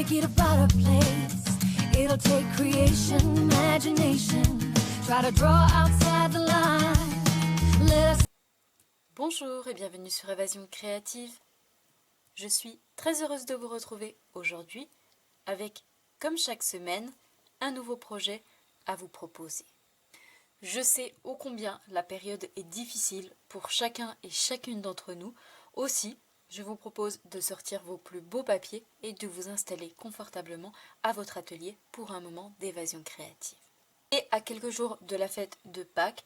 make it a better place. It'll take creation, imagination. Try to draw outside the line. Let us... Bonjour et bienvenue sur Évasion Créative. Je suis très heureuse de vous retrouver aujourd'hui avec, comme chaque semaine, un nouveau projet à vous proposer. Je sais ô combien la période est difficile pour chacun et chacune d'entre nous. Aussi, je vous propose de sortir vos plus beaux papiers et de vous installer confortablement à votre atelier pour un moment d'évasion créative. Et à quelques jours de la fête de Pâques,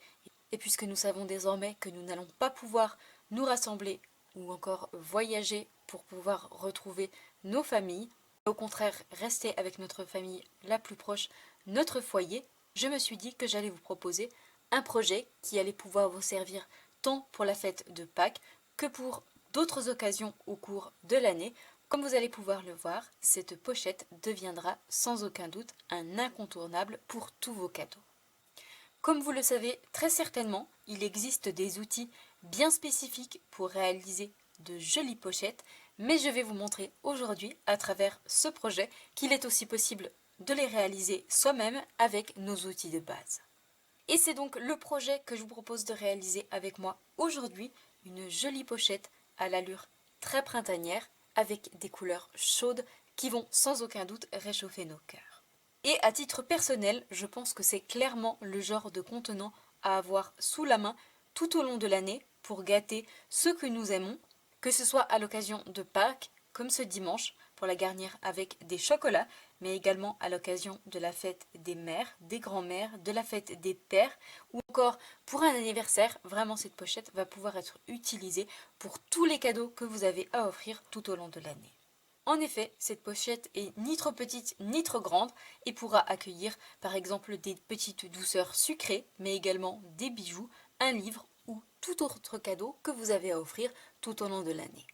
et puisque nous savons désormais que nous n'allons pas pouvoir nous rassembler ou encore voyager pour pouvoir retrouver nos familles, au contraire rester avec notre famille la plus proche, notre foyer, je me suis dit que j'allais vous proposer un projet qui allait pouvoir vous servir tant pour la fête de Pâques que pour d'autres occasions au cours de l'année. Comme vous allez pouvoir le voir, cette pochette deviendra sans aucun doute un incontournable pour tous vos cadeaux. Comme vous le savez très certainement, il existe des outils bien spécifiques pour réaliser de jolies pochettes, mais je vais vous montrer aujourd'hui à travers ce projet qu'il est aussi possible de les réaliser soi-même avec nos outils de base. Et c'est donc le projet que je vous propose de réaliser avec moi aujourd'hui, une jolie pochette à l'allure très printanière avec des couleurs chaudes qui vont sans aucun doute réchauffer nos cœurs. Et à titre personnel, je pense que c'est clairement le genre de contenant à avoir sous la main tout au long de l'année pour gâter ceux que nous aimons, que ce soit à l'occasion de Pâques, comme ce dimanche, pour la garnir avec des chocolats, mais également à l'occasion de la fête des mères, des grands-mères, de la fête des pères, ou encore pour un anniversaire. Vraiment, cette pochette va pouvoir être utilisée pour tous les cadeaux que vous avez à offrir tout au long de l'année. En effet, cette pochette est ni trop petite ni trop grande et pourra accueillir par exemple des petites douceurs sucrées, mais également des bijoux, un livre ou tout autre cadeau que vous avez à offrir tout au long de l'année.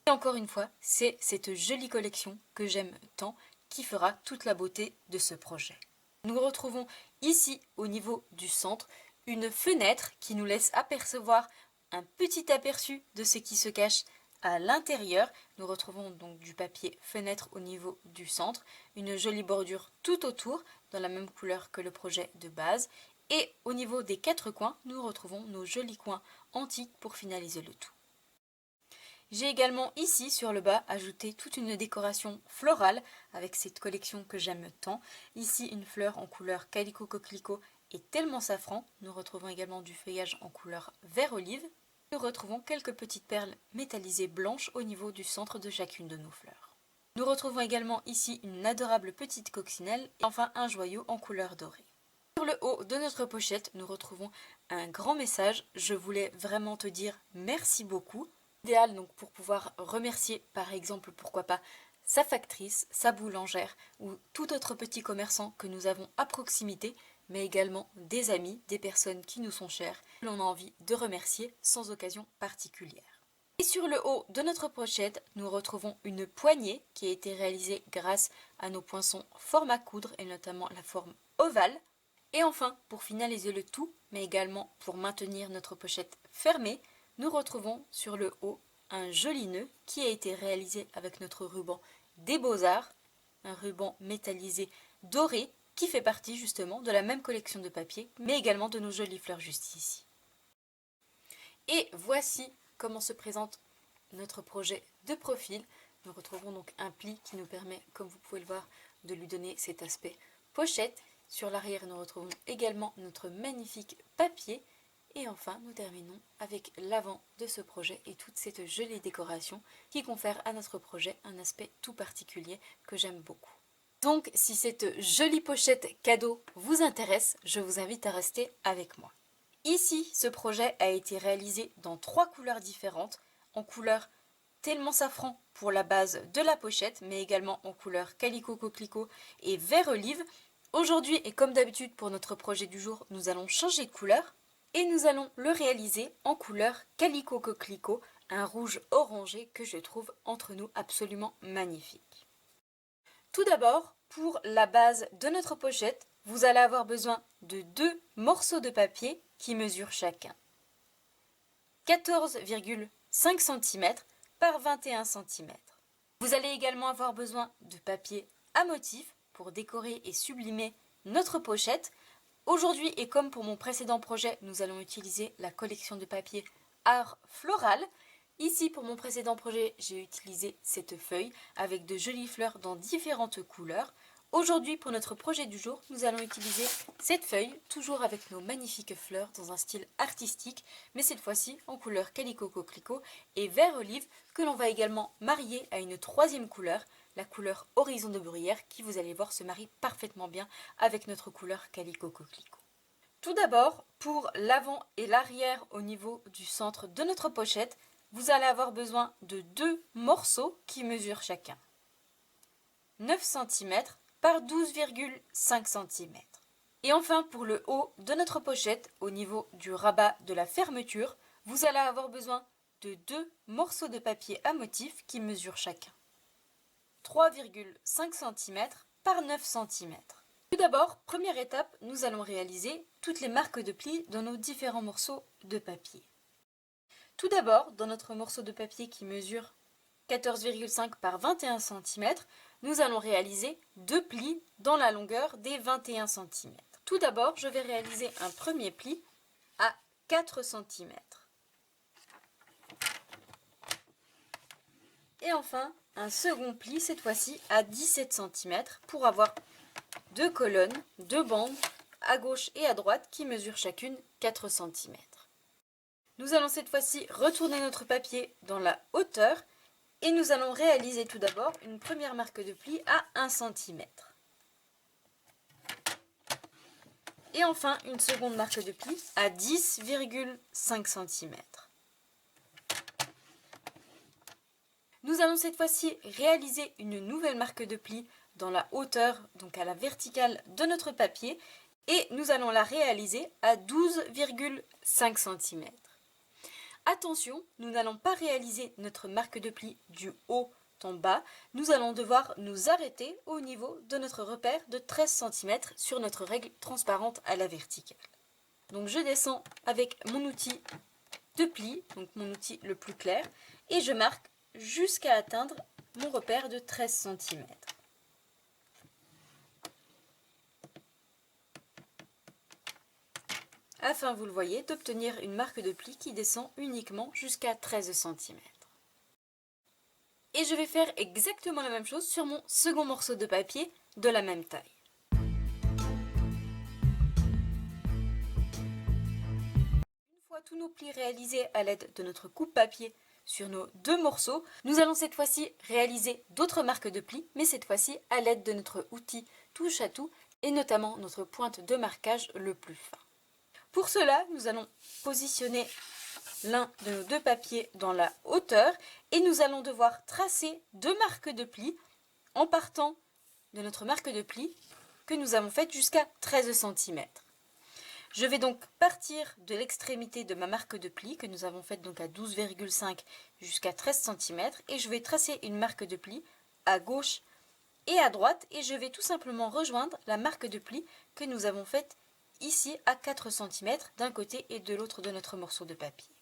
Et encore une fois, c'est cette jolie collection que j'aime tant qui fera toute la beauté de ce projet. Nous retrouvons ici au niveau du centre une fenêtre qui nous laisse apercevoir un petit aperçu de ce qui se cache à l'intérieur. Nous retrouvons donc du papier fenêtre au niveau du centre, une jolie bordure tout autour dans la même couleur que le projet de base. Et au niveau des quatre coins, nous retrouvons nos jolis coins antiques pour finaliser le tout. J'ai également ici sur le bas ajouté toute une décoration florale avec cette collection que j'aime tant. Ici une fleur en couleur calico coquelicot et tellement safran. Nous retrouvons également du feuillage en couleur vert olive. Nous retrouvons quelques petites perles métallisées blanches au niveau du centre de chacune de nos fleurs. Nous retrouvons également ici une adorable petite coccinelle et enfin un joyau en couleur dorée. Sur le haut de notre pochette, nous retrouvons un grand message. Je voulais vraiment te dire merci beaucoup. Idéal donc pour pouvoir remercier par exemple pourquoi pas sa factrice, sa boulangère ou tout autre petit commerçant que nous avons à proximité, mais également des amis, des personnes qui nous sont chères, que l'on a envie de remercier sans occasion particulière. Et sur le haut de notre pochette, nous retrouvons une poignée qui a été réalisée grâce à nos poinçons forme à coudre et notamment la forme ovale. Et enfin, pour finaliser le tout, mais également pour maintenir notre pochette fermée, nous retrouvons sur le haut un joli nœud qui a été réalisé avec notre ruban des Beaux-Arts, un ruban métallisé doré qui fait partie justement de la même collection de papier, mais également de nos jolies fleurs juste ici. Et voici comment se présente notre projet de profil. Nous retrouvons donc un pli qui nous permet, comme vous pouvez le voir, de lui donner cet aspect pochette. Sur l'arrière, nous retrouvons également notre magnifique papier. Et enfin, nous terminons avec l'avant de ce projet et toute cette jolie décoration qui confère à notre projet un aspect tout particulier que j'aime beaucoup. Donc, si cette jolie pochette cadeau vous intéresse, je vous invite à rester avec moi. Ici, ce projet a été réalisé dans 3 couleurs différentes, en couleur tellement safran pour la base de la pochette, mais également en couleur calico coquelicot et vert olive. Aujourd'hui, et comme d'habitude pour notre projet du jour, nous allons changer de couleur. Et nous allons le réaliser en couleur calico coquelicot, un rouge orangé que je trouve entre nous absolument magnifique. Tout d'abord, pour la base de notre pochette, vous allez avoir besoin de 2 morceaux de papier qui mesurent chacun 14,5 cm par 21 cm. Vous allez également avoir besoin de papier à motifs pour décorer et sublimer notre pochette. Aujourd'hui, et comme pour mon précédent projet, nous allons utiliser la collection de papier Art Floral. Ici, pour mon précédent projet, j'ai utilisé cette feuille avec de jolies fleurs dans différentes couleurs. Aujourd'hui, pour notre projet du jour, nous allons utiliser cette feuille, toujours avec nos magnifiques fleurs dans un style artistique, mais cette fois-ci en couleur Calico Coquelicot et vert olive, que l'on va également marier à une troisième couleur, la couleur Horizon de Bruyère, qui vous allez voir se marie parfaitement bien avec notre couleur Calico Coquelicot. Tout d'abord, pour l'avant et l'arrière au niveau du centre de notre pochette, vous allez avoir besoin de 2 morceaux qui mesurent chacun 9 cm par 12,5 cm. Et enfin, pour le haut de notre pochette, au niveau du rabat de la fermeture, vous allez avoir besoin de 2 morceaux de papier à motif qui mesurent chacun 3,5 cm par 9 cm. Tout d'abord, première étape, nous allons réaliser toutes les marques de plis dans nos différents morceaux de papier. Tout d'abord, dans notre morceau de papier qui mesure 14,5 par 21 cm, nous allons réaliser 2 plis dans la longueur des 21 cm. Tout d'abord, je vais réaliser un premier pli à 4 cm. Et enfin, un second pli, cette fois-ci à 17 cm, pour avoir 2 colonnes, 2 bandes, à gauche et à droite, qui mesurent chacune 4 cm. Nous allons cette fois-ci retourner notre papier dans la hauteur et nous allons réaliser tout d'abord une première marque de pli à 1 cm. Et enfin une seconde marque de pli à 10,5 cm. Nous allons cette fois-ci réaliser une nouvelle marque de pli dans la hauteur, donc à la verticale de notre papier, et nous allons la réaliser à 12,5 cm. Attention, nous n'allons pas réaliser notre marque de pli du haut en bas, nous allons devoir nous arrêter au niveau de notre repère de 13 cm sur notre règle transparente à la verticale. Donc je descends avec mon outil de pli, donc mon outil le plus clair, et je marque jusqu'à atteindre mon repère de 13 cm. Afin, vous le voyez, d'obtenir une marque de pli qui descend uniquement jusqu'à 13 cm. Et je vais faire exactement la même chose sur mon second morceau de papier de la même taille. Une fois tous nos plis réalisés à l'aide de notre coupe-papier sur nos 2 morceaux, nous allons cette fois-ci réaliser d'autres marques de plis, mais cette fois-ci à l'aide de notre outil touche à tout et notamment notre pointe de marquage le plus fin. Pour cela, nous allons positionner l'un de nos 2 papiers dans la hauteur et nous allons devoir tracer 2 marques de plis en partant de notre marque de pli que nous avons faite jusqu'à 13 cm. Je vais donc partir de l'extrémité de ma marque de pli que nous avons faite donc à 12,5 jusqu'à 13 cm et je vais tracer une marque de pli à gauche et à droite et je vais tout simplement rejoindre la marque de pli que nous avons faite ici à 4 cm d'un côté et de l'autre de notre morceau de papier.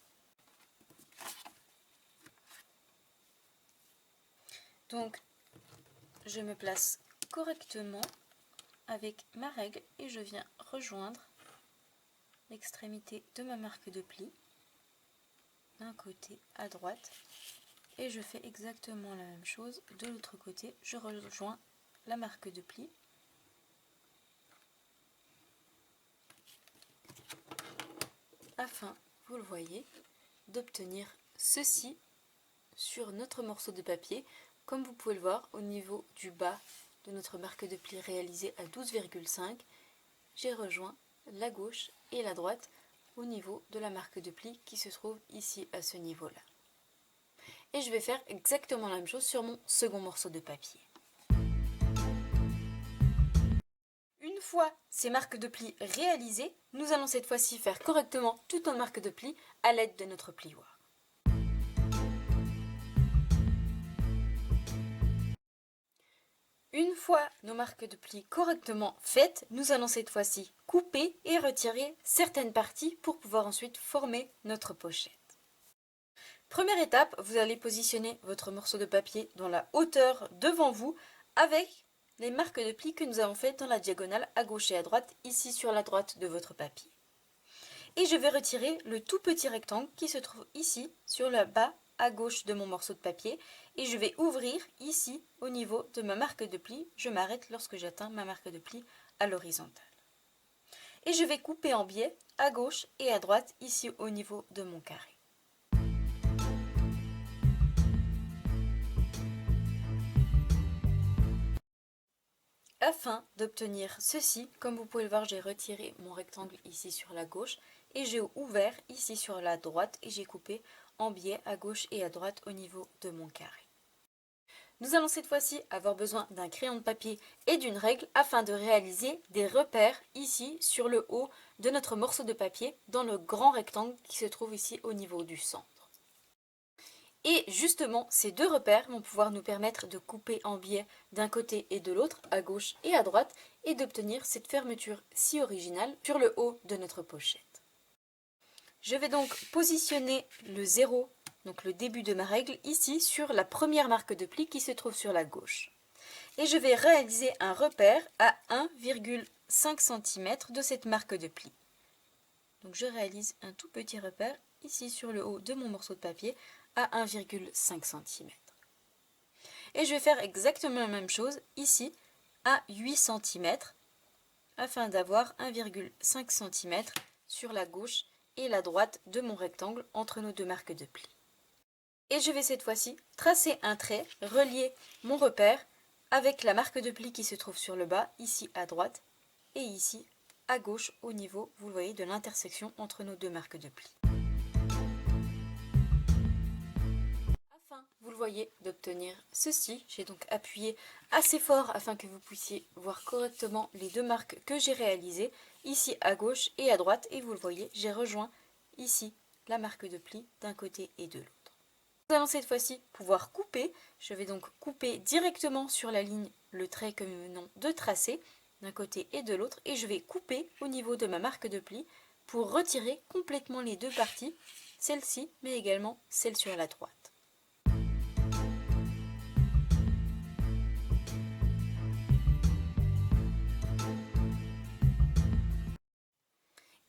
Donc je me place correctement avec ma règle et je viens rejoindre l'extrémité de ma marque de pli d'un côté à droite et je fais exactement la même chose de l'autre côté. Je rejoins la marque de pli afin, vous le voyez, d'obtenir ceci sur notre morceau de papier. Comme vous pouvez le voir au niveau du bas de notre marque de pli réalisée à 12,5, j'ai rejoint la gauche et la droite au niveau de la marque de pli qui se trouve ici à ce niveau-là. Et je vais faire exactement la même chose sur mon second morceau de papier. Une fois ces marques de pli réalisées, nous allons cette fois-ci faire correctement toutes nos marques de pli à l'aide de notre plioir. Une fois nos marques de pli correctement faites, nous allons cette fois-ci couper et retirer certaines parties pour pouvoir ensuite former notre pochette. Première étape, vous allez positionner votre morceau de papier dans la hauteur devant vous avec les marques de plis que nous avons faites dans la diagonale à gauche et à droite, ici sur la droite de votre papier. Et je vais retirer le tout petit rectangle qui se trouve ici sur le bas à gauche de mon morceau de papier et je vais ouvrir ici au niveau de ma marque de pli. Je m'arrête lorsque j'atteins ma marque de pli à l'horizontale. Et je vais couper en biais à gauche et à droite ici au niveau de mon carré. Afin d'obtenir ceci, comme vous pouvez le voir, j'ai retiré mon rectangle ici sur la gauche et j'ai ouvert ici sur la droite et j'ai coupé en biais à gauche et à droite au niveau de mon carré. Nous allons cette fois-ci avoir besoin d'un crayon de papier et d'une règle afin de réaliser des repères ici sur le haut de notre morceau de papier dans le grand rectangle qui se trouve ici au niveau du centre. Et justement, ces deux repères vont pouvoir nous permettre de couper en biais d'un côté et de l'autre, à gauche et à droite, et d'obtenir cette fermeture si originale sur le haut de notre pochette. Je vais donc positionner le 0, donc le début de ma règle, ici sur la première marque de pli qui se trouve sur la gauche. Et je vais réaliser un repère à 1,5 cm de cette marque de pli. Donc je réalise un tout petit repère ici sur le haut de mon morceau de papier à 1,5 cm. Et je vais faire exactement la même chose ici à 8 cm afin d'avoir 1,5 cm sur la gauche et la droite de mon rectangle entre nos deux marques de pli. Et je vais cette fois-ci tracer un trait, relier mon repère avec la marque de pli qui se trouve sur le bas, ici à droite et ici à gauche au niveau, vous le voyez, de l'intersection entre nos deux marques de pli. Vous le voyez, d'obtenir ceci, j'ai donc appuyé assez fort afin que vous puissiez voir correctement les deux marques que j'ai réalisées, ici à gauche et à droite, et vous le voyez, j'ai rejoint ici la marque de pli d'un côté et de l'autre. Nous allons cette fois-ci pouvoir couper, je vais donc couper directement sur la ligne le trait que nous venons de tracer, d'un côté et de l'autre, et je vais couper au niveau de ma marque de pli pour retirer complètement les deux parties, celle-ci, mais également celle sur la droite.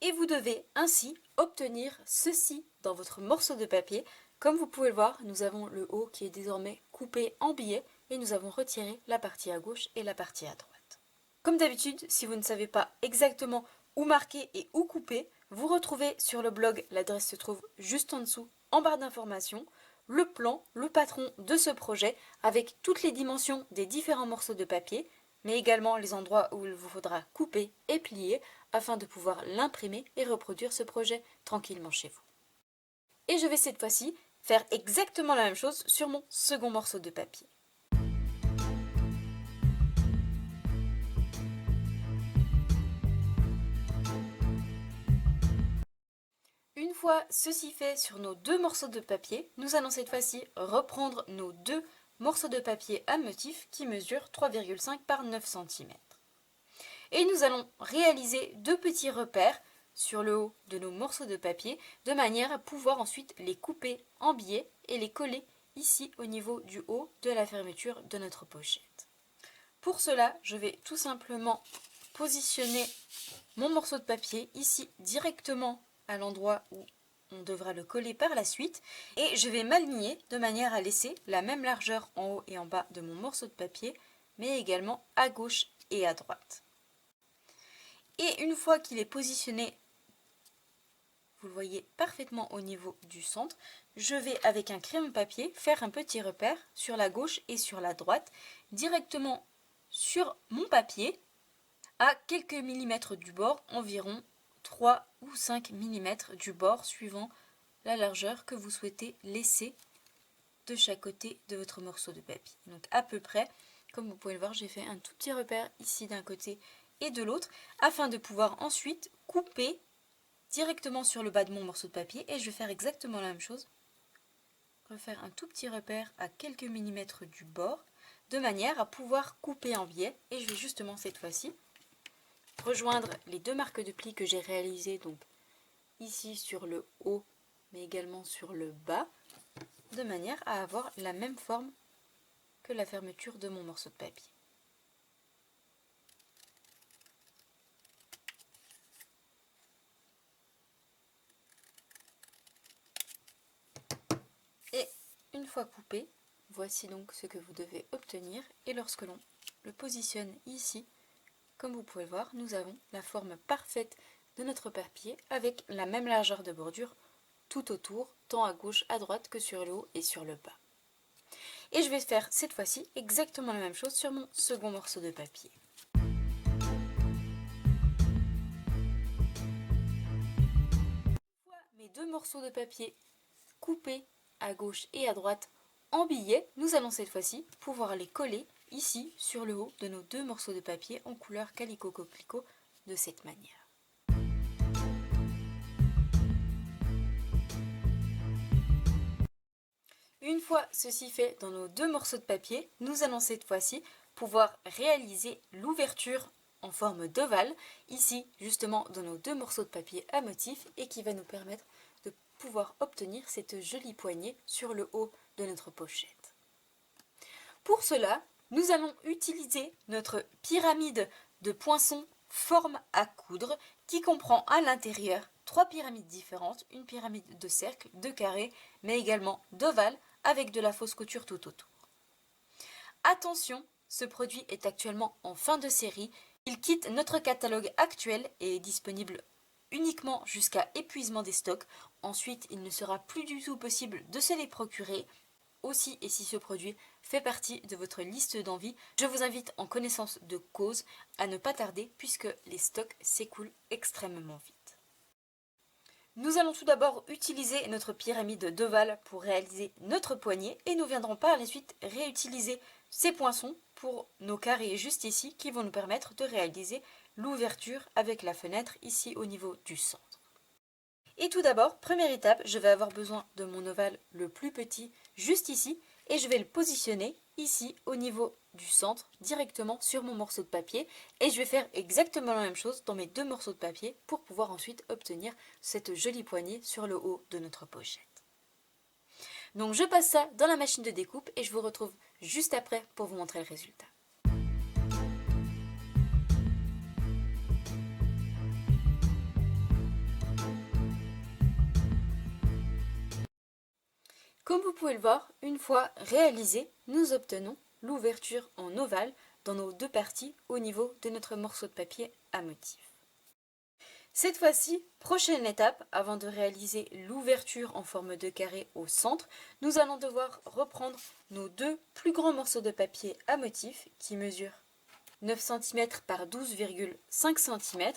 Et vous devez ainsi obtenir ceci dans votre morceau de papier. Comme vous pouvez le voir, nous avons le haut qui est désormais coupé en billets et nous avons retiré la partie à gauche et la partie à droite. Comme d'habitude, si vous ne savez pas exactement où marquer et où couper, vous retrouvez sur le blog, l'adresse se trouve juste en dessous en barre d'informations, le plan, le patron de ce projet avec toutes les dimensions des différents morceaux de papier, mais également les endroits où il vous faudra couper et plier afin de pouvoir l'imprimer et reproduire ce projet tranquillement chez vous. Et je vais cette fois-ci faire exactement la même chose sur mon second morceau de papier. Une fois ceci fait sur nos deux morceaux de papier, nous allons cette fois-ci reprendre nos deux morceaux de papier à motif qui mesurent 3,5 par 9 cm. Et nous allons réaliser deux petits repères sur le haut de nos morceaux de papier de manière à pouvoir ensuite les couper en biais et les coller ici au niveau du haut de la fermeture de notre pochette. Pour cela, je vais tout simplement positionner mon morceau de papier ici directement à l'endroit où on devra le coller par la suite et je vais m'aligner de manière à laisser la même largeur en haut et en bas de mon morceau de papier mais également à gauche et à droite. Et une fois qu'il est positionné, vous le voyez parfaitement au niveau du centre, je vais avec un crayon de papier faire un petit repère sur la gauche et sur la droite directement sur mon papier à quelques millimètres du bord, environ 3 ou 5 mm du bord suivant la largeur que vous souhaitez laisser de chaque côté de votre morceau de papier. Donc à peu près, comme vous pouvez le voir, j'ai fait un tout petit repère ici d'un côté et de l'autre afin de pouvoir ensuite couper directement sur le bas de mon morceau de papier et je vais faire exactement la même chose. Refaire un tout petit repère à quelques millimètres du bord de manière à pouvoir couper en biais et je vais justement cette fois-ci rejoindre les deux marques de pli que j'ai réalisées donc ici sur le haut mais également sur le bas de manière à avoir la même forme que la fermeture de mon morceau de papier. fois coupé, voici donc ce que vous devez obtenir. Et lorsque l'on le positionne ici, comme vous pouvez voir, nous avons la forme parfaite de notre papier avec la même largeur de bordure tout autour, tant à gauche, à droite que sur le haut et sur le bas. Et je vais faire cette fois-ci exactement la même chose sur mon second morceau de papier. Mes deux morceaux de papier coupés à gauche et à droite en billets, nous allons cette fois-ci pouvoir les coller ici sur le haut de nos deux morceaux de papier en couleur Calico Coquelicot de cette manière. Une fois ceci fait dans nos deux morceaux de papier, nous allons cette fois-ci pouvoir réaliser l'ouverture en forme d'ovale, ici justement dans nos deux morceaux de papier à motif et qui va nous permettre de pouvoir obtenir cette jolie poignée sur le haut de notre pochette. Pour cela, nous allons utiliser notre pyramide de poinçons forme à coudre qui comprend à l'intérieur 3 pyramides différentes, une pyramide de cercle, de carré, mais également d'ovale avec de la fausse couture tout autour. Attention, ce produit est actuellement en fin de série. Il quitte notre catalogue actuel et est disponible uniquement jusqu'à épuisement des stocks. Ensuite, il ne sera plus du tout possible de se les procurer. Aussi, et si ce produit fait partie de votre liste d'envie, je vous invite en connaissance de cause à ne pas tarder puisque les stocks s'écoulent extrêmement vite. Nous allons tout d'abord utiliser notre pyramide d'ovale pour réaliser notre poignée et nous viendrons par la suite réutiliser ces poinçons pour nos carrés juste ici qui vont nous permettre de réaliser l'ouverture avec la fenêtre ici au niveau du centre. Et tout d'abord, première étape, je vais avoir besoin de mon ovale le plus petit juste ici et je vais le positionner ici au niveau du centre directement sur mon morceau de papier et je vais faire exactement la même chose dans mes deux morceaux de papier pour pouvoir ensuite obtenir cette jolie poignée sur le haut de notre pochette. Donc je passe ça dans la machine de découpe et je vous retrouve juste après pour vous montrer le résultat. Comme vous pouvez le voir, une fois réalisé, nous obtenons l'ouverture en ovale dans nos deux parties au niveau de notre morceau de papier à motif. Cette fois-ci, prochaine étape, avant de réaliser l'ouverture en forme de carré au centre, nous allons devoir reprendre nos deux plus grands morceaux de papier à motif qui mesurent 9 cm par 12,5 cm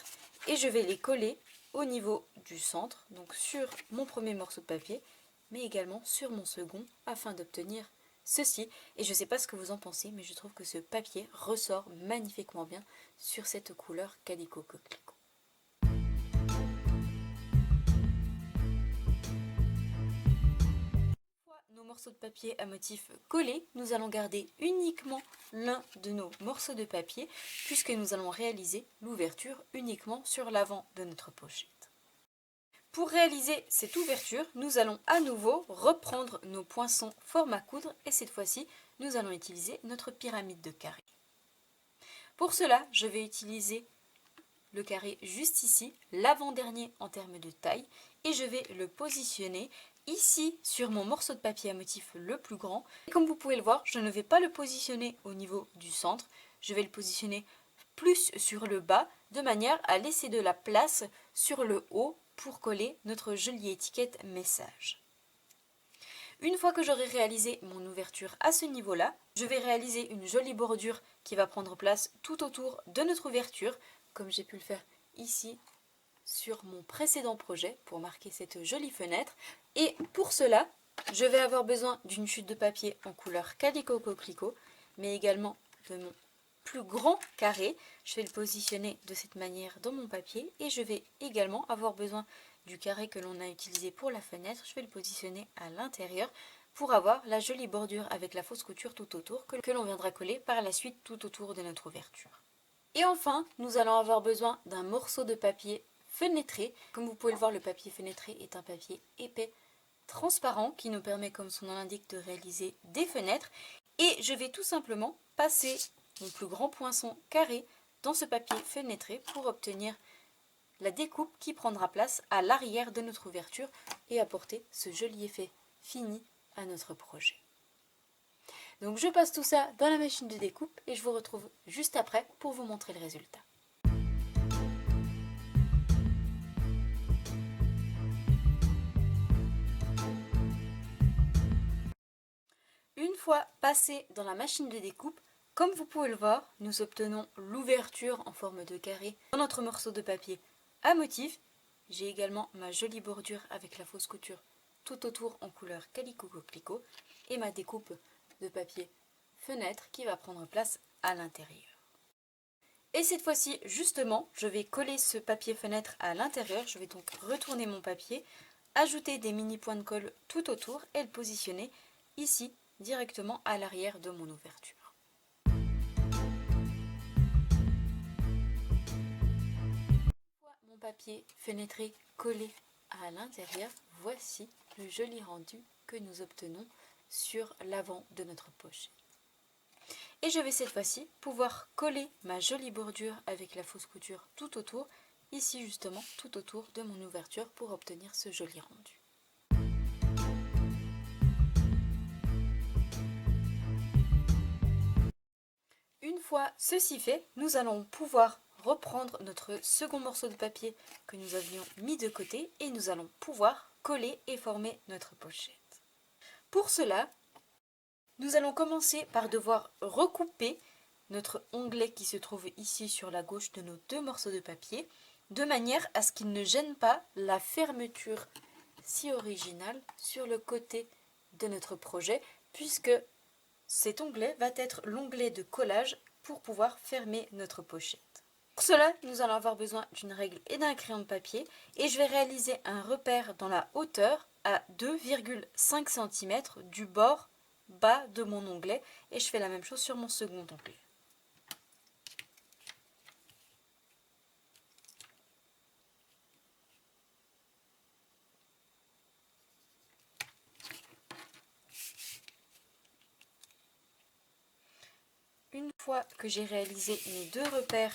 et je vais les coller au niveau du centre, donc sur mon premier morceau de papier, mais également sur mon second afin d'obtenir ceci. Et je ne sais pas ce que vous en pensez, mais je trouve que ce papier ressort magnifiquement bien sur cette couleur Calico Coquelicot. Nos morceaux de papier à motif collés, nous allons garder uniquement l'un de nos morceaux de papier puisque nous allons réaliser l'ouverture uniquement sur l'avant de notre pochette. Pour réaliser cette ouverture, nous allons à nouveau reprendre nos poinçons forme à coudre et cette fois-ci, nous allons utiliser notre pyramide de carré. Pour cela, je vais utiliser le carré juste ici, l'avant-dernier en termes de taille, et je vais le positionner ici sur mon morceau de papier à motif le plus grand. Et comme vous pouvez le voir, je ne vais pas le positionner au niveau du centre, je vais le positionner plus sur le bas, de manière à laisser de la place sur le haut pour coller notre jolie étiquette message. Une fois que j'aurai réalisé mon ouverture à ce niveau-là, je vais réaliser une jolie bordure qui va prendre place tout autour de notre ouverture, comme j'ai pu le faire ici sur mon précédent projet pour marquer cette jolie fenêtre. Et pour cela, je vais avoir besoin d'une chute de papier en couleur Calico Coquelicot, mais également de mon plus grand carré. Je vais le positionner de cette manière dans mon papier et je vais également avoir besoin du carré que l'on a utilisé pour la fenêtre. Je vais le positionner à l'intérieur pour avoir la jolie bordure avec la fausse couture tout autour que l'on viendra coller par la suite tout autour de notre ouverture. Et enfin, nous allons avoir besoin d'un morceau de papier fenêtré. Comme vous pouvez le voir, le papier fenêtré est un papier épais, transparent, qui nous permet, comme son nom l'indique, de réaliser des fenêtres. Et je vais tout simplement passer mon plus grand poinçon carré dans ce papier fenêtré pour obtenir la découpe qui prendra place à l'arrière de notre ouverture et apporter ce joli effet fini à notre projet. Donc je passe tout ça dans la machine de découpe et je vous retrouve juste après pour vous montrer le résultat. Une fois passé dans la machine de découpe, comme vous pouvez le voir, nous obtenons l'ouverture en forme de carré dans notre morceau de papier à motif. J'ai également ma jolie bordure avec la fausse couture tout autour en couleur Calico Coquelicot et ma découpe de papier fenêtre qui va prendre place à l'intérieur. Et cette fois-ci, justement, je vais coller ce papier fenêtre à l'intérieur. Je vais donc retourner mon papier, ajouter des mini points de colle tout autour et le positionner ici directement à l'arrière de mon ouverture. Mon papier fenêtré collé à l'intérieur, voici le joli rendu que nous obtenons sur l'avant de notre pochette. Et je vais cette fois-ci pouvoir coller ma jolie bordure avec la fausse couture tout autour, ici justement tout autour de mon ouverture pour obtenir ce joli rendu. Une fois ceci fait, nous allons pouvoir reprendre notre second morceau de papier que nous avions mis de côté et nous allons pouvoir coller et former notre pochette. Pour cela, nous allons commencer par devoir recouper notre onglet qui se trouve ici sur la gauche de nos deux morceaux de papier, de manière à ce qu'il ne gêne pas la fermeture si originale sur le côté de notre projet, puisque cet onglet va être l'onglet de collage pour pouvoir fermer notre pochette. Pour cela, nous allons avoir besoin d'une règle et d'un crayon de papier et je vais réaliser un repère dans la hauteur à 2,5 cm du bord bas de mon onglet et je fais la même chose sur mon second onglet. Une fois que j'ai réalisé mes deux repères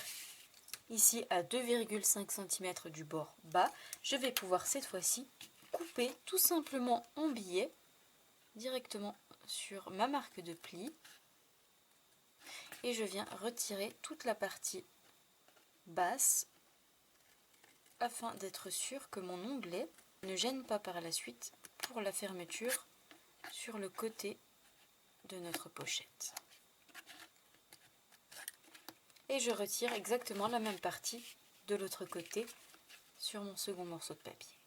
ici à 2,5 cm du bord bas, je vais pouvoir cette fois-ci couper tout simplement en billets directement sur ma marque de pli et je viens retirer toute la partie basse afin d'être sûr que mon onglet ne gêne pas par la suite pour la fermeture sur le côté de notre pochette. Et je retire exactement la même partie de l'autre côté sur mon second morceau de papier.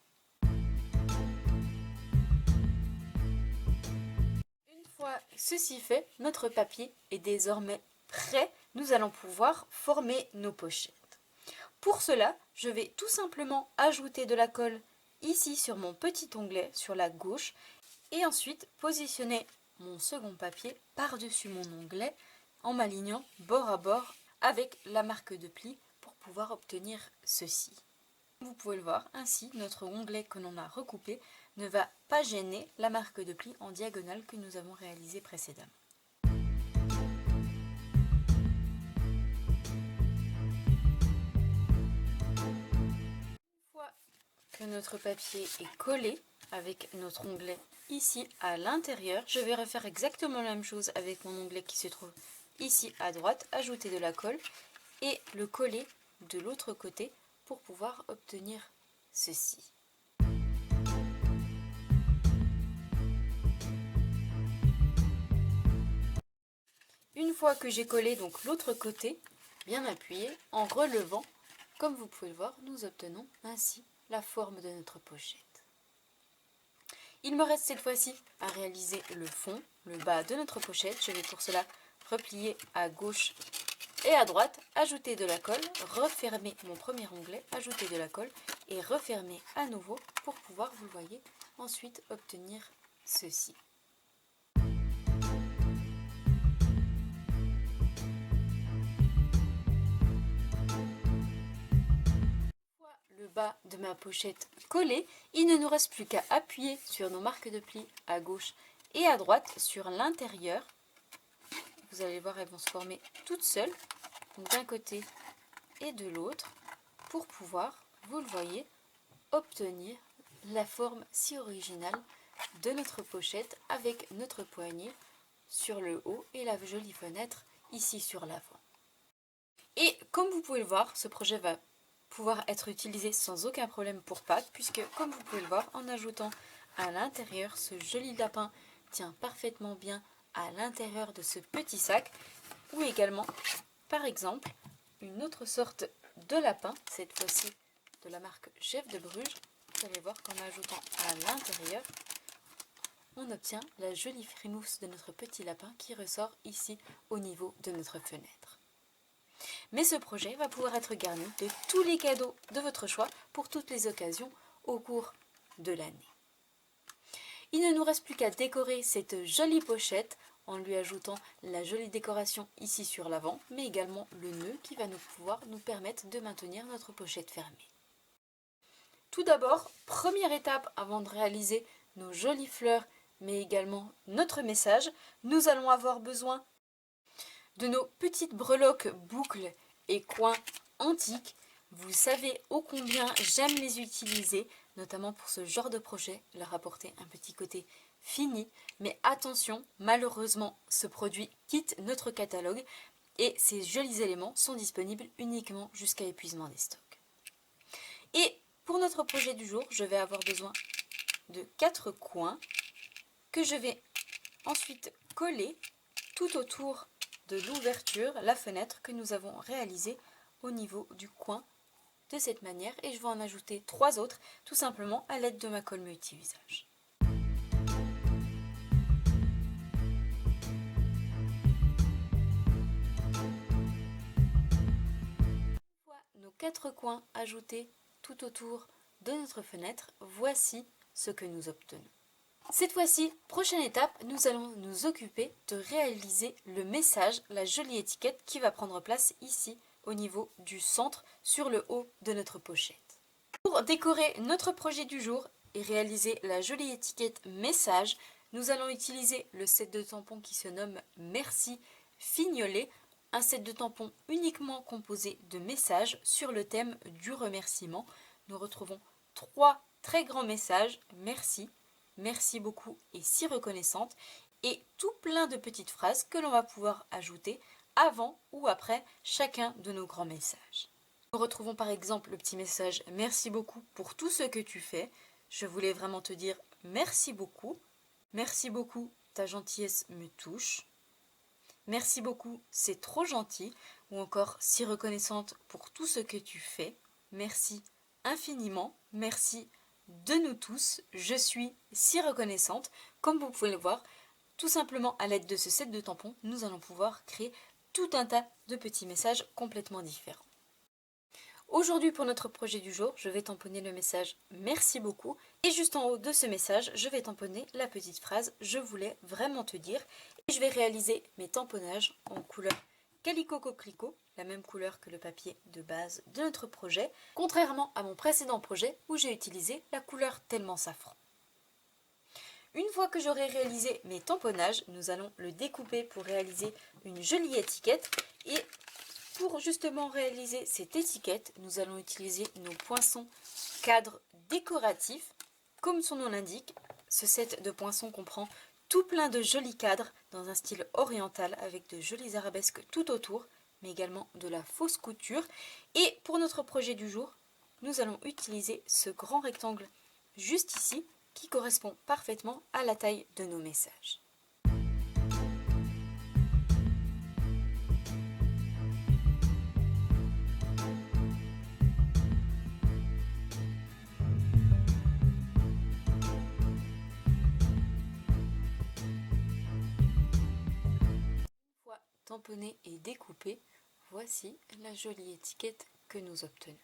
Une fois ceci fait, notre papier est désormais prêt. Nous allons pouvoir former nos pochettes. Pour cela, je vais tout simplement ajouter de la colle ici sur mon petit onglet sur la gauche et ensuite positionner mon second papier par-dessus mon onglet en m'alignant bord à bord avec la marque de pli pour pouvoir obtenir ceci. Vous pouvez le voir, ainsi notre onglet que l'on a recoupé ne va pas gêner la marque de pli en diagonale que nous avons réalisée précédemment. Une fois que notre papier est collé avec notre onglet ici à l'intérieur, je vais refaire exactement la même chose avec mon onglet qui se trouve ici à droite, ajouter de la colle et le coller de l'autre côté pour pouvoir obtenir ceci. Une fois que j'ai collé donc l'autre côté, bien appuyé, en relevant, comme vous pouvez le voir, nous obtenons ainsi la forme de notre pochette. Il me reste cette fois-ci à réaliser le fond, le bas de notre pochette. Je vais pour cela replier à gauche et à droite, ajouter de la colle, refermer mon premier onglet, ajouter de la colle et refermer à nouveau pour pouvoir, vous le voyez, ensuite obtenir ceci. Le bas de ma pochette collé, il ne nous reste plus qu'à appuyer sur nos marques de pli à gauche et à droite sur l'intérieur. Vous allez voir, elles vont se former toutes seules, d'un côté et de l'autre, pour pouvoir, vous le voyez, obtenir la forme si originale de notre pochette avec notre poignée sur le haut et la jolie fenêtre ici sur l'avant. Et comme vous pouvez le voir, ce projet va pouvoir être utilisé sans aucun problème pour Pâques, puisque comme vous pouvez le voir, en ajoutant à l'intérieur, ce joli lapin tient parfaitement bien à l'intérieur de ce petit sac, ou également, par exemple, une autre sorte de lapin, cette fois-ci de la marque Chef de Bruges. Vous allez voir qu'en ajoutant à l'intérieur, on obtient la jolie frimousse de notre petit lapin qui ressort ici au niveau de notre fenêtre. Mais ce projet va pouvoir être garni de tous les cadeaux de votre choix pour toutes les occasions au cours de l'année. Il ne nous reste plus qu'à décorer cette jolie pochette en lui ajoutant la jolie décoration ici sur l'avant, mais également le nœud qui va pouvoir nous permettre de maintenir notre pochette fermée. Tout d'abord, première étape avant de réaliser nos jolies fleurs, mais également notre message, nous allons avoir besoin de nos petites breloques boucles et coins antiques. Vous savez ô combien j'aime les utiliser, notamment pour ce genre de projet, leur apporter un petit côté fini. Mais attention, malheureusement, ce produit quitte notre catalogue et ces jolis éléments sont disponibles uniquement jusqu'à épuisement des stocks. Et pour notre projet du jour, je vais avoir besoin de 4 coins que je vais ensuite coller tout autour de l'ouverture, la fenêtre que nous avons réalisée au niveau du coin de cette manière, et je vais en ajouter 3 autres tout simplement à l'aide de ma colle multi-usage. Une fois nos 4 coins ajoutés tout autour de notre fenêtre, voici ce que nous obtenons. Cette fois-ci, prochaine étape, nous allons nous occuper de réaliser le message, la jolie étiquette qui va prendre place ici au niveau du centre sur le haut de notre pochette. Pour décorer notre projet du jour et réaliser la jolie étiquette message, nous allons utiliser le set de tampons qui se nomme Merci Fignolet, un set de tampons uniquement composé de messages sur le thème du remerciement. Nous retrouvons 3 très grands messages, merci, merci beaucoup et si reconnaissante, et tout plein de petites phrases que l'on va pouvoir ajouter avant ou après chacun de nos grands messages. Nous retrouvons par exemple le petit message « Merci beaucoup pour tout ce que tu fais. Je voulais vraiment te dire merci beaucoup. Merci beaucoup, ta gentillesse me touche. Merci beaucoup, c'est trop gentil. » Ou encore « Si reconnaissante pour tout ce que tu fais. Merci infiniment. Merci de nous tous. Je suis si reconnaissante. » Comme vous pouvez le voir, tout simplement à l'aide de ce set de tampons, nous allons pouvoir créer tout un tas de petits messages complètement différents. Aujourd'hui, pour notre projet du jour, je vais tamponner le message « Merci beaucoup » et juste en haut de ce message, je vais tamponner la petite phrase « Je voulais vraiment te dire » et je vais réaliser mes tamponnages en couleur Calico Coquelicot, la même couleur que le papier de base de notre projet, contrairement à mon précédent projet où j'ai utilisé la couleur Tellement Safran. Une fois que j'aurai réalisé mes tamponnages, nous allons le découper pour réaliser une jolie étiquette. Et pour justement réaliser cette étiquette, nous allons utiliser nos poinçons cadres décoratifs. Comme son nom l'indique, ce set de poinçons comprend tout plein de jolis cadres dans un style oriental avec de jolies arabesques tout autour, mais également de la fausse couture. Et pour notre projet du jour, nous allons utiliser ce grand rectangle juste ici, qui correspond parfaitement à la taille de nos messages. Une fois tamponné et découpé, voici la jolie étiquette que nous obtenons.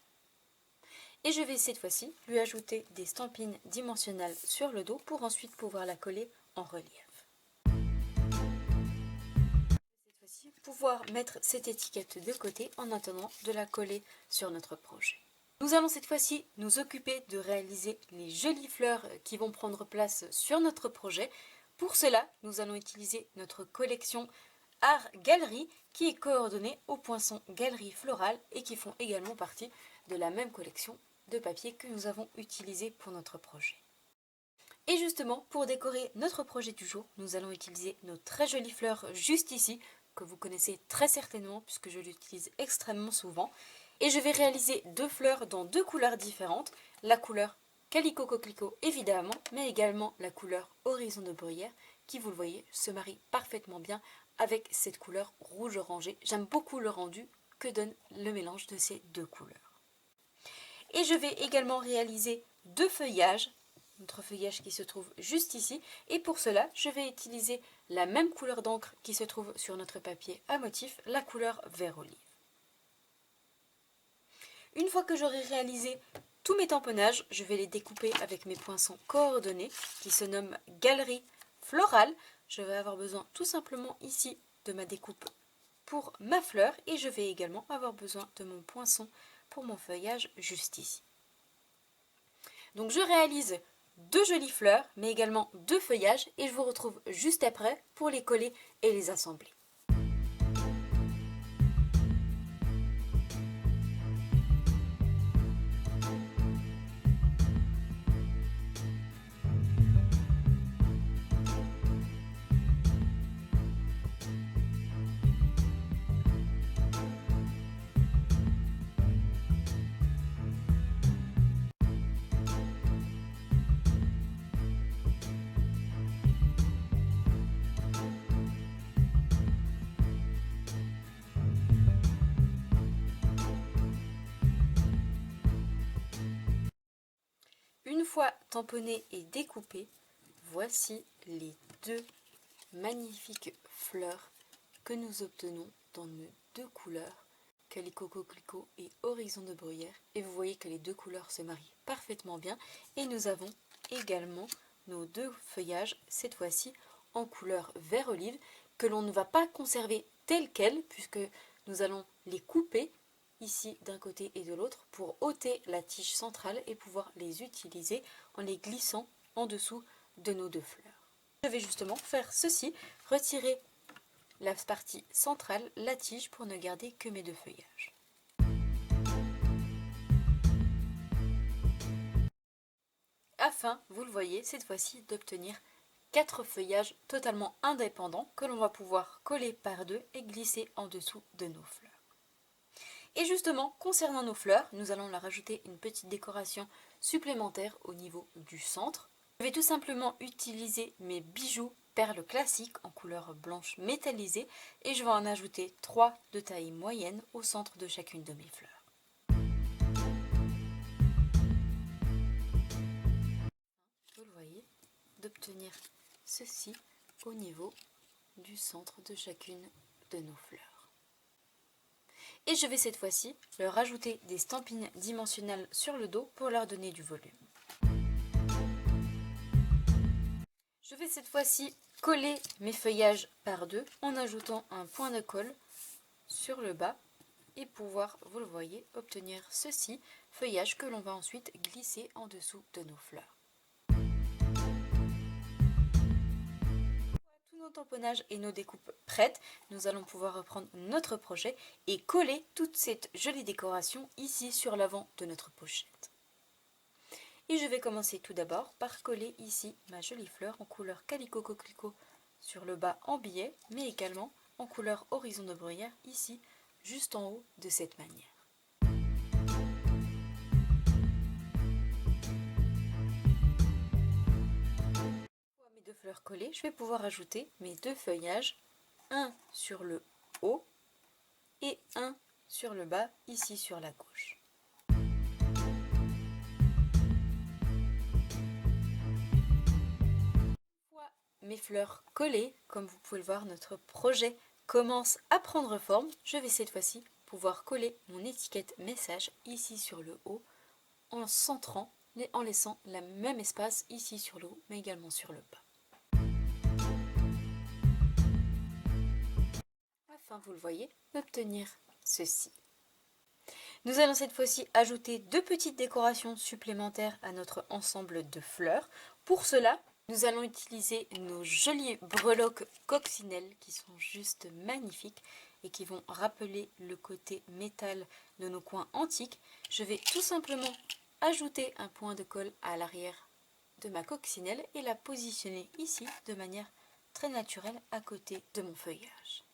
Et je vais cette fois-ci lui ajouter des stampines dimensionnelles sur le dos pour ensuite pouvoir la coller en relief. Cette fois-ci, pouvoir mettre cette étiquette de côté en attendant de la coller sur notre projet. Nous allons cette fois-ci nous occuper de réaliser les jolies fleurs qui vont prendre place sur notre projet. Pour cela, nous allons utiliser notre collection Art Galerie qui est coordonnée aux poinçons Galerie Florale et qui font également partie de la même collection de papier que nous avons utilisé pour notre projet. Et justement, pour décorer notre projet du jour, nous allons utiliser nos très jolies fleurs juste ici, que vous connaissez très certainement puisque je l'utilise extrêmement souvent. Et je vais réaliser deux fleurs dans deux couleurs différentes, la couleur Calico Coquelicot évidemment, mais également la couleur Horizon de Bruyère, qui vous le voyez se marie parfaitement bien avec cette couleur rouge orangé. J'aime beaucoup le rendu que donne le mélange de ces deux couleurs. Et je vais également réaliser deux feuillages, notre feuillage qui se trouve juste ici, et pour cela je vais utiliser la même couleur d'encre qui se trouve sur notre papier à motif, la couleur vert olive. Une fois que j'aurai réalisé tous mes tamponnages, je vais les découper avec mes poinçons coordonnés qui se nomment Galerie Florale. Je vais avoir besoin tout simplement ici de ma découpe pour ma fleur et je vais également avoir besoin de mon poinçon pour mon feuillage juste ici. Donc je réalise deux jolies fleurs mais également deux feuillages et je vous retrouve juste après pour les coller et les assembler. Une fois tamponné et découpé, voici les deux magnifiques fleurs que nous obtenons dans nos deux couleurs, Calico Coquelicot et Horizon de Bruyère. Et vous voyez que les deux couleurs se marient parfaitement bien. Et nous avons également nos deux feuillages, cette fois-ci en couleur vert olive, que l'on ne va pas conserver telles quelles, puisque nous allons les couper ici d'un côté et de l'autre pour ôter la tige centrale et pouvoir les utiliser en les glissant en dessous de nos deux fleurs. Je vais justement faire ceci, retirer la partie centrale, la tige, pour ne garder que mes deux feuillages. Afin, vous le voyez, cette fois-ci d'obtenir 4 feuillages totalement indépendants que l'on va pouvoir coller par deux et glisser en dessous de nos fleurs. Et justement, concernant nos fleurs, nous allons leur rajouter une petite décoration supplémentaire au niveau du centre. Je vais tout simplement utiliser mes bijoux perles classiques en couleur blanche métallisée et je vais en ajouter 3 de taille moyenne au centre de chacune de mes fleurs. Vous le voyez, d'obtenir ceci au niveau du centre de chacune de nos fleurs. Et je vais cette fois-ci leur rajouter des stampines dimensionnelles sur le dos pour leur donner du volume. Je vais cette fois-ci coller mes feuillages par deux en ajoutant un point de colle sur le bas et pouvoir, vous le voyez, obtenir ceci, feuillage que l'on va ensuite glisser en dessous de nos fleurs. Nos tamponnages et nos découpes prêtes, nous allons pouvoir reprendre notre projet et coller toute cette jolie décoration ici sur l'avant de notre pochette. Et je vais commencer tout d'abord par coller ici ma jolie fleur en couleur Calico Coquelicot sur le bas en billet, mais également en couleur Horizon de Bruyère ici, juste en haut de cette manière. Deux fleurs collées, je vais pouvoir ajouter mes deux feuillages, un sur le haut et un sur le bas, ici sur la gauche. Une fois mes fleurs collées, comme vous pouvez le voir, notre projet commence à prendre forme. Je vais cette fois-ci pouvoir coller mon étiquette message ici sur le haut en centrant et en laissant le même espace ici sur le haut, mais également sur le bas. Afin, vous le voyez, d'obtenir ceci. Nous allons cette fois-ci ajouter deux petites décorations supplémentaires à notre ensemble de fleurs. Pour cela, nous allons utiliser nos jolies breloques coccinelles qui sont juste magnifiques et qui vont rappeler le côté métal de nos coins antiques. Je vais tout simplement ajouter un point de colle à l'arrière de ma coccinelle et la positionner ici de manière très naturelle à côté de mon feuillage.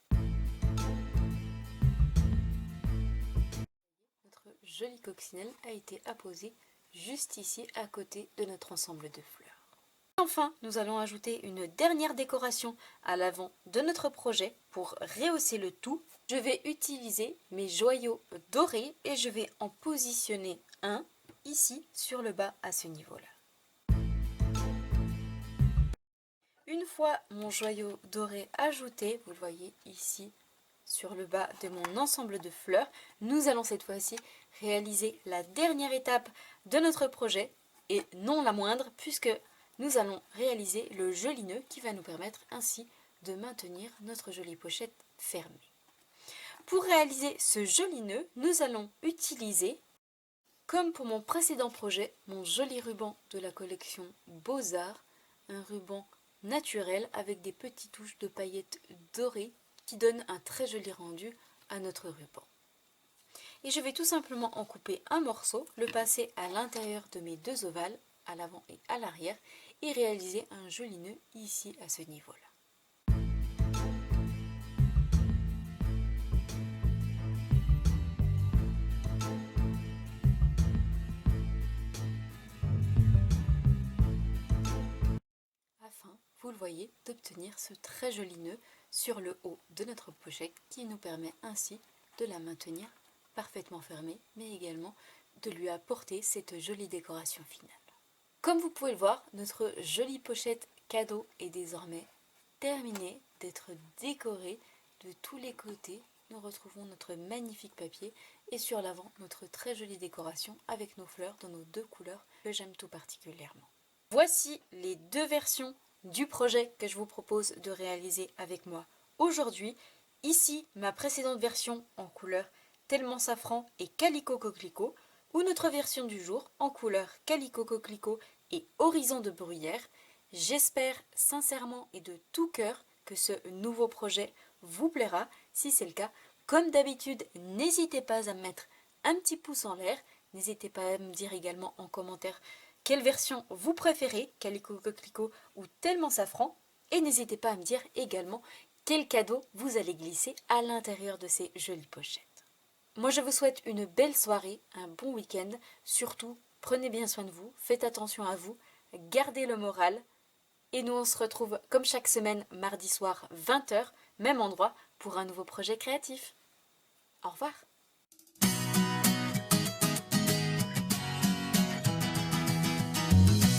Notre jolie coccinelle a été apposée juste ici à côté de notre ensemble de fleurs. Enfin, nous allons ajouter une dernière décoration à l'avant de notre projet pour rehausser le tout. Je vais utiliser mes joyaux dorés et je vais en positionner un ici sur le bas à ce niveau-là. Une fois mon joyau doré ajouté, vous le voyez ici sur le bas de mon ensemble de fleurs, nous allons cette fois-ci réaliser la dernière étape de notre projet et non la moindre puisque nous allons réaliser le joli nœud qui va nous permettre ainsi de maintenir notre jolie pochette fermée. Pour réaliser ce joli nœud, nous allons utiliser, comme pour mon précédent projet, mon joli ruban de la collection Beaux-Arts, un ruban naturel avec des petites touches de paillettes dorées qui donnent un très joli rendu à notre ruban. Et je vais tout simplement en couper un morceau, le passer à l'intérieur de mes deux ovales, à l'avant et à l'arrière, et réaliser un joli nœud ici à ce niveau-là. Afin, vous le voyez, d'obtenir ce très joli nœud sur le haut de notre pochette qui nous permet ainsi de la maintenir parfaitement fermée, mais également de lui apporter cette jolie décoration finale. Comme vous pouvez le voir, notre jolie pochette cadeau est désormais terminée d'être décorée de tous les côtés. Nous retrouvons notre magnifique papier et sur l'avant notre très jolie décoration avec nos fleurs dans nos deux couleurs que j'aime tout particulièrement. Voici les deux versions du projet que je vous propose de réaliser avec moi aujourd'hui. Ici, ma précédente version en couleur tellement safran et calico coquelicot, ou notre version du jour en couleur calico coquelicot et horizon de bruyère. J'espère sincèrement et de tout cœur que ce nouveau projet vous plaira. Si c'est le cas, comme d'habitude, n'hésitez pas à me mettre un petit pouce en l'air. N'hésitez pas à me dire également en commentaire quelle version vous préférez, calico coquelicot ou tellement safran. Et n'hésitez pas à me dire également quel cadeau vous allez glisser à l'intérieur de ces jolies pochettes. Moi, je vous souhaite une belle soirée, un bon week-end. Surtout, prenez bien soin de vous, faites attention à vous, gardez le moral. Et nous, on se retrouve comme chaque semaine, mardi soir, 20 h, même endroit, pour un nouveau projet créatif. Au revoir.